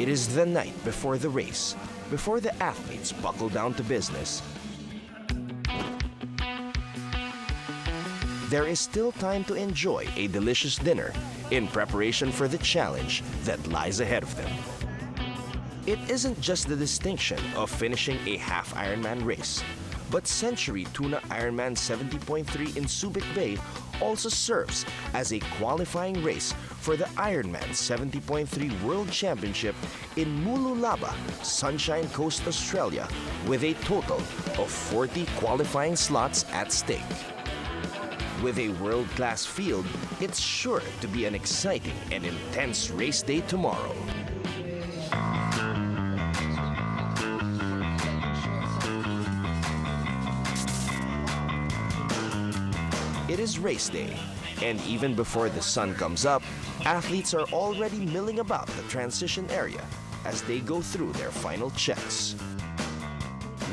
It is the night before the race, before the athletes buckle down to business. There is still time to enjoy a delicious dinner in preparation for the challenge that lies ahead of them. It isn't just the distinction of finishing a half Ironman race, but Century Tuna Ironman 70.3 in Subic Bay also serves as a qualifying race for the Ironman 70.3 World Championship in Mululaba, Sunshine Coast, Australia, with a total of 40 qualifying slots at stake. With a world-class field, it's sure to be an exciting and intense race day tomorrow. It is race day, and even before the sun comes up, athletes are already milling about the transition area as they go through their final checks.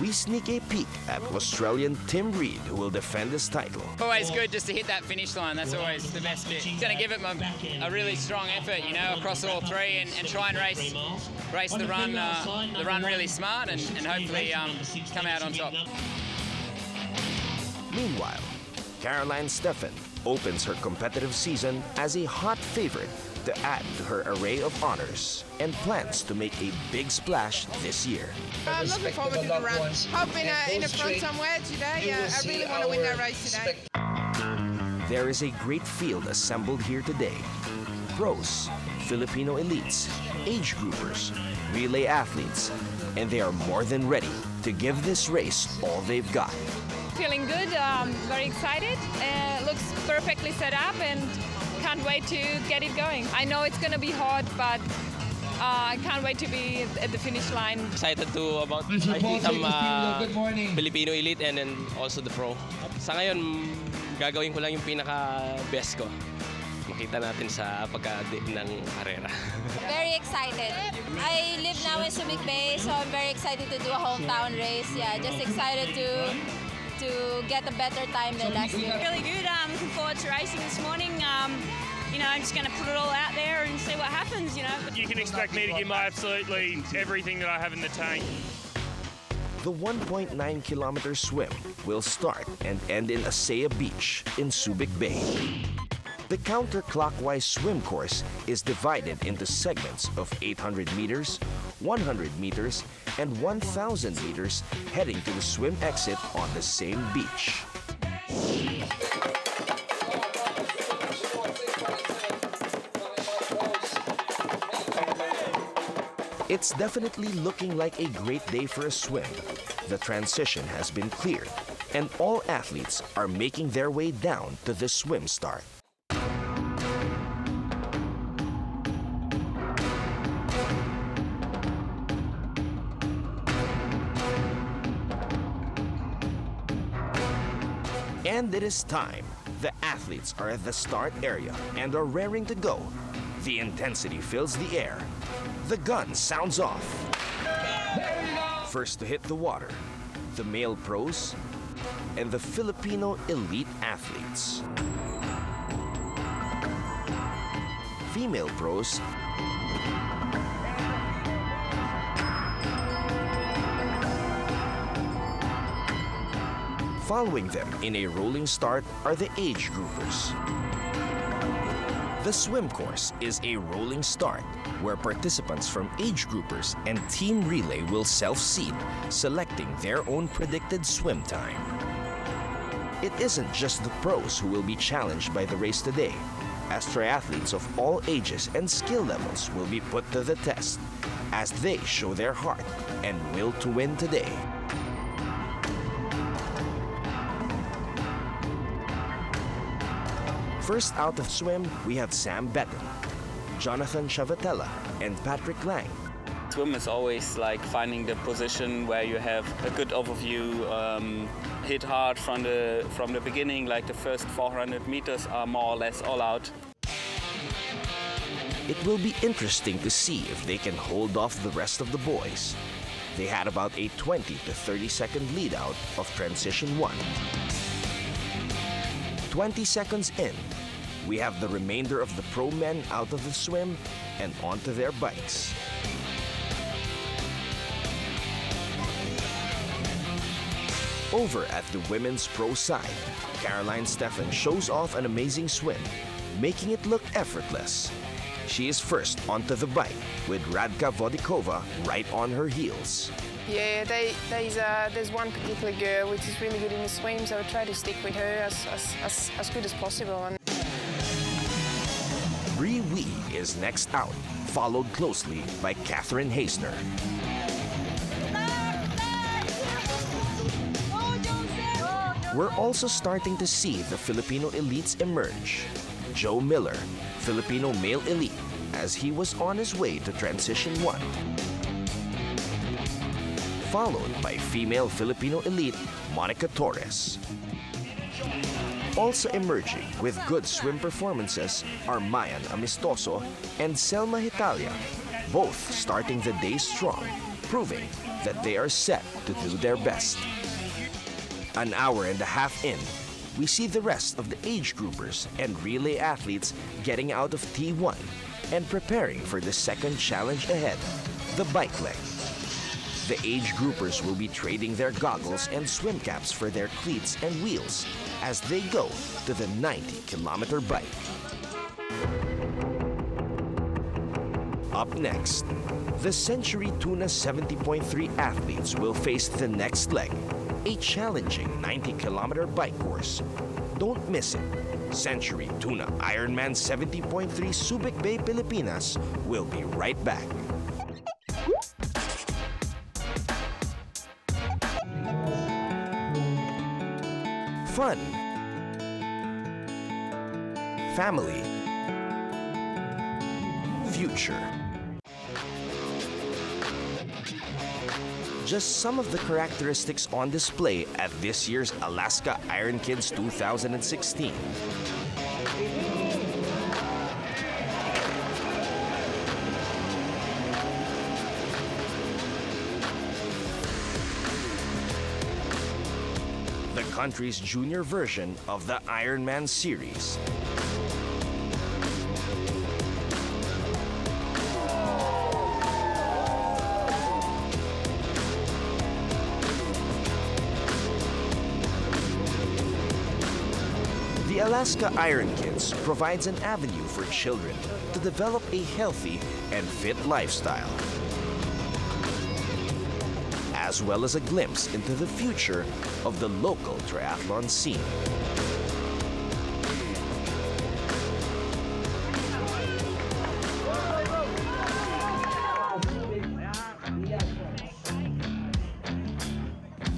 We sneak a peek at Australian Tim Reed, who will defend his title. Always good just to hit that finish line. That's always the best bit. Going to give it a really strong effort, you know, across all three, and try and race the run really smart, and hopefully come out on top. Meanwhile, Caroline Steffen opens her competitive season as a hot favorite to add to her array of honors and plans to make a big splash this year. I'm looking forward to the run. Hoping in the front somewhere today. I really want to win that race today. There is a great field assembled here today. Pros, Filipino elites, age groupers, relay athletes, and they are more than ready to give this race all they've got. Feeling good, very excited. Looks perfectly set up and can't wait to get it going. I know it's going to be hard, but I can't wait to be at the finish line. Excited to about I see some Filipino elite and then also the pro. Sa ngayon, gagawin ko lang yung pinaka-best ko. Makita natin sa pagka-dip ng karera. Very excited. I live now in Subic Bay, so I'm very excited to do a hometown race. Yeah, just excited to get a better time than last year. Really good. Looking forward to racing this morning. You know, I'm just going to put it all out there and see what happens, you know. You can expect me to give my absolutely everything that I have in the tank. The 1.9-kilometer swim will start and end in Asaya Beach in Subic Bay. The counterclockwise swim course is divided into segments of 800 meters, 100 meters, and 1,000 meters heading to the swim exit on the same beach. It's definitely looking like a great day for a swim. The transition has been cleared, and all athletes are making their way down to the swim start. And it is time. The athletes are at the start area and are raring to go. The intensity fills the air. The gun sounds off. First to hit the water, the male pros and the Filipino elite athletes. Female pros following them in a rolling start are the age groupers. The swim course is a rolling start where participants from age groupers and team relay will self-seed, selecting their own predicted swim time. It isn't just the pros who will be challenged by the race today, as triathletes of all ages and skill levels will be put to the test as they show their heart and will to win today. First out of swim, we have Sam Betton, Jonathan Chavatella, and Patrick Lang. Swim is always like finding the position where you have a good overview, hit hard from the beginning, like the first 400 meters are more or less all out. It will be interesting to see if they can hold off the rest of the boys. They had about a 20 to 30 second lead out of transition 1. 20 seconds in, we have the remainder of the pro men out of the swim and onto their bikes. Over at the women's pro side, Caroline Stefan shows off an amazing swim, making it look effortless. She is first onto the bike with Radka Vodikova right on her heels. Yeah, there's one particular girl which is really good in the swim, so I try to stick with her as good as possible. And Bree Wee is next out, followed closely by Catherine Haisner. We're also starting to see the Filipino elites emerge. Joe Miller, Filipino male elite, as he was on his way to Transition 1. Followed by female Filipino elite Monica Torres. Also emerging with good swim performances are Mayan Amistoso and Selma Hitalia, both starting the day strong, proving that they are set to do their best. An hour and a half in, we see the rest of the age groupers and relay athletes getting out of T1 and preparing for the second challenge ahead, the bike leg. The age groupers will be trading their goggles and swim caps for their cleats and wheels as they go to the 90-kilometer bike. Up next, the Century Tuna 70.3 athletes will face the next leg, a challenging 90-kilometer bike course. Don't miss it. Century Tuna Ironman 70.3 Subic Bay, Pilipinas will be right back. Fun, family, future. Just some of the characteristics on display at this year's Alaska Iron Kids 2016. The country's junior version of the Ironman series. The Alaska Iron Kids provides an avenue for children to develop a healthy and fit lifestyle, as well as a glimpse into the future of the local triathlon scene.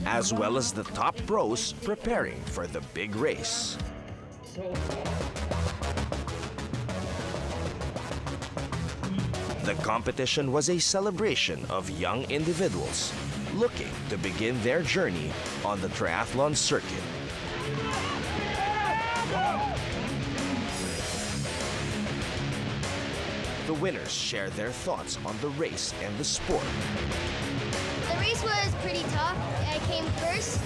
As well as the top pros preparing for the big race. The competition was a celebration of young individuals looking to begin their journey on the triathlon circuit. The winners share their thoughts on the race and the sport. The race was pretty tough. I came first.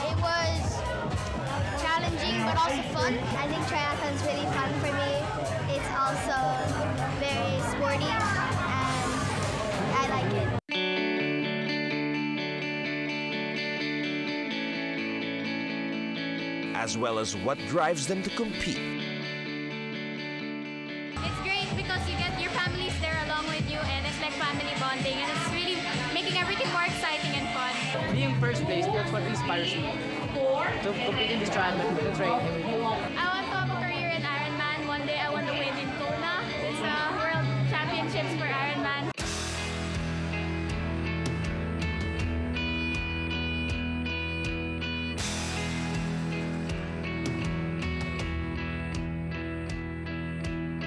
It was challenging but also fun. I think triathlon is really fun for me. It's also very sporty and I like it. As well as what drives them to compete. It's great because you get your families there along with you and it's like family bonding and it's really making everything more exciting and fun. Being first place, that's what inspires me to compete in this triathlon, to train. I want to have a career in Ironman. One day I want to win in Tuna. It's World Championships for Ironman.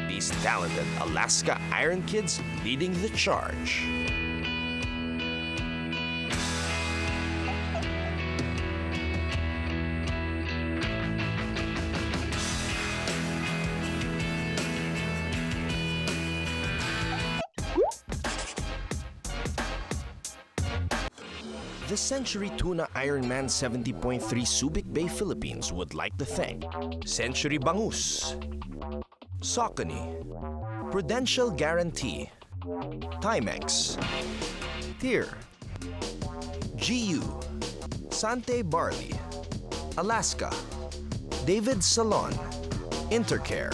These talented Alaska Iron Kids leading the charge. The Century Tuna Ironman 70.3 Subic Bay, Philippines would like to thank Century Bangus, Saucony, Prudential Guarantee, Timex, TIR, GU, Sante Barley, Alaska, David Salon, Intercare,